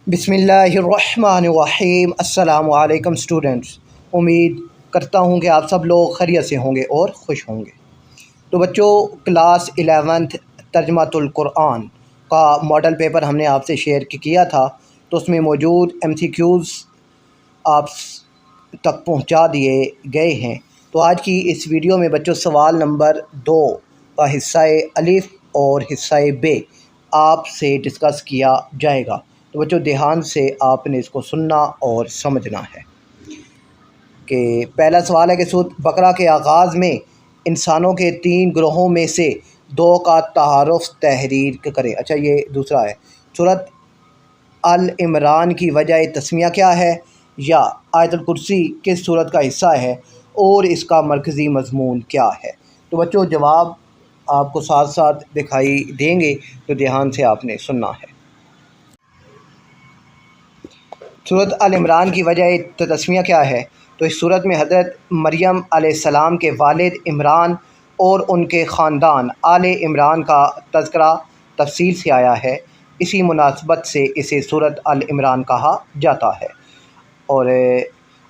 बिस्मिल्लाहिर्रहमानिर्रहीम। अस्सलामु अलैकुम स्टूडेंट्स। उम्मीद करता हूँ कि आप सब लोग खैरियत से होंगे और खुश होंगे। तो बच्चों, क्लास 11th तर्जमातुल कुरान का मॉडल पेपर हमने आपसे शेयर किया था, तो उसमें मौजूद MCQs आप तक पहुँचा दिए गए हैं। तो आज की इस वीडियो में बच्चों सवाल नंबर 2 का हिस्सा अलिफ और हिस्सा बे आपसे डिस्कस किया जाएगा। तो बच्चों ध्यान से आपने इसको सुनना और समझना है। कि पहला सवाल है कि सूरत बकरा के आगाज़ में इंसानों के 3 ग्रोहों में से 2 का तारुफ तहरीर करें। अच्छा, ये दूसरा है। सूरत अल इमरान की वजह तस्मिया क्या है, या आयतुल कुर्सी किस सूरत का हिस्सा है और इसका मरकज़ी मज़मून क्या है। तो बच्चों जवाब आपको साथ साथ दिखाई देंगे, तो ध्यान से आपने सुनना है। सूरत अल इमरान की वजह तस्मिया क्या है, तो इस सूरत में हज़रत मरियम अलैहिस्सलाम के वालिद इमरान और उनके ख़ानदान आले इमरान का तज़किरा तफसील से आया है। इसी मुनासबत से इसे सूरत अल इमरान कहा जाता है। और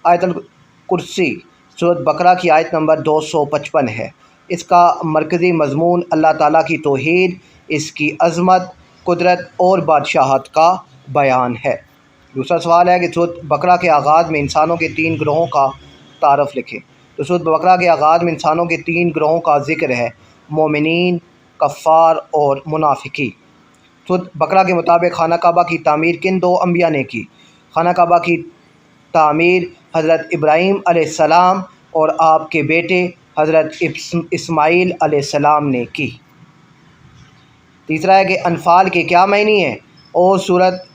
आयतुल कुर्सी सूरत बकरा की आयत नंबर 255 है। इसका मरकज़ी मज़मून अल्लाह ताला की तौहीद, इसकी अज़मत, कुदरत और बादशाहत का बयान है। दूसरा सवाल है कि सूरत बकरा के आगाज़ में इंसानों के 3 ग्रोहों का तारफ़ लिखें। तो सूरत बकरा के आगाज़ में इंसानों के 3 ग्रोहों का ज़िक्र है, मोमिनीन, कफ़ार और मुनाफिकी। सूरत बकरा के मुताबिक खाना काबा की तामीर किन 2 अंबिया ने की। खाना काबा की तामीर हज़रत इब्राहीम अलैहिस्सलाम और आपके बेटे हज़रत इस्माईल अलैहिस्सलाम ने की। तीसरा है कि अनफ़ाल के क्या मायने हैं और सूरत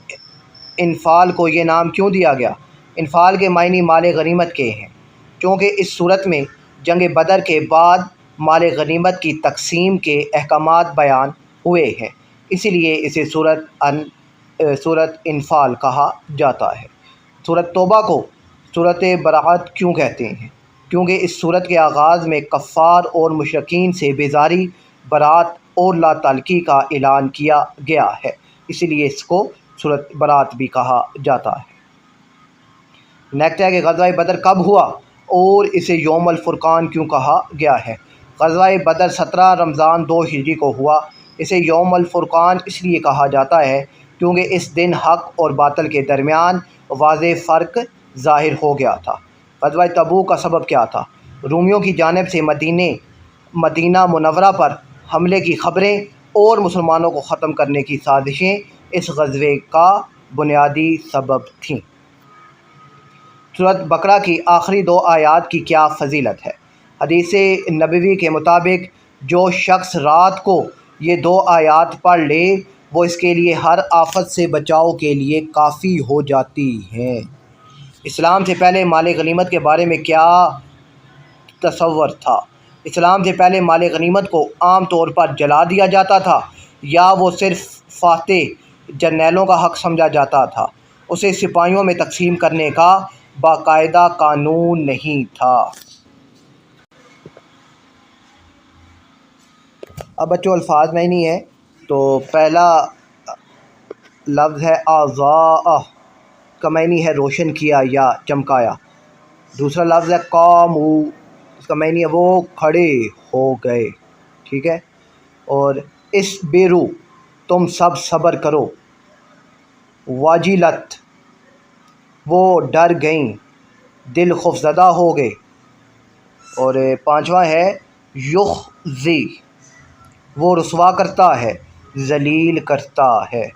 इनफ़ाल को ये नाम क्यों दिया गया। इनफ़ाल के मायने माल गनीमत के हैं, क्योंकि इस सूरत में जंग बदर के बाद माल गनीमत की तकसीम के अहकामात बयान हुए हैं, इसीलिए इसे सूरत इनफ़ाल कहा जाता है। सूरत तौबा को सूरत बराअत क्यों कहते हैं, क्योंकि इस सूरत के आगाज़ में कफ़ार और मुशरिकीन से बेजारी, बरात और ला ताल्लुकी का ऐलान किया गया है, इसीलिए इसको सूरत बरात भी कहा जाता है। नेक्स्ट है कि ग़ज़वा बदर कब हुआ और इसे यौमुल फ़ुरक़ान क्यों कहा गया है। ग़ज़वा बदर 17 रमज़ान 2 हिजरी को हुआ। इसे यौमुल फ़ुरक़ान इसलिए कहा जाता है क्योंकि इस दिन हक़ और बातिल के दरमियान वाज़ेह फ़र्क ज़ाहिर हो गया था। ग़ज़वा तबूक का सबब क्या था। रूमियों की जानिब से मदीना मुनव्वरा पर हमले की ख़बरें और मुसलमानों को ख़त्म करने की साजिशें इस ग़ज़वे का बुनियादी सबब थीं। सूरत बकरा की आखिरी 2 आयात की क्या फ़जीलत है। हदीस नबवी के मुताबिक जो शख्स रात को ये 2 आयात पढ़ ले, वो इसके लिए हर आफत से बचाव के लिए काफ़ी हो जाती हैं। इस्लाम से पहले माल गनीमत के बारे में क्या तसव्वुर था। इस्लाम से पहले माल गनीमत को आम तौर पर जला दिया जाता था, या वो सिर्फ़ फातेह जर्नैलों का हक़ समझा जाता था। उसे सिपाहियों में तकसीम करने का बाकायदा कानून नहीं था। अब बच्चों अल्फाज में ही नहीं है, तो पहला लफ्ज़ है आज़ा का मायनी है रोशन किया या चमकाया। दूसरा लफ्ज़ है कामू, इसका मायनी है वो खड़े हो गए, ठीक है। और इस बेरू तुम सब सब्र करो। वाजिलत वो डर गईं, दिल खौफज़दा हो गए। और 5वां है युख़ज़ी वो रुसवा करता है, ज़लील करता है।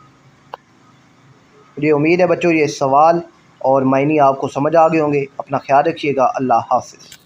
मुझे उम्मीद है बच्चों ये सवाल और मायने आपको समझ आ गए होंगे। अपना ख्याल रखिएगा। अल्लाह हाफ़िज़।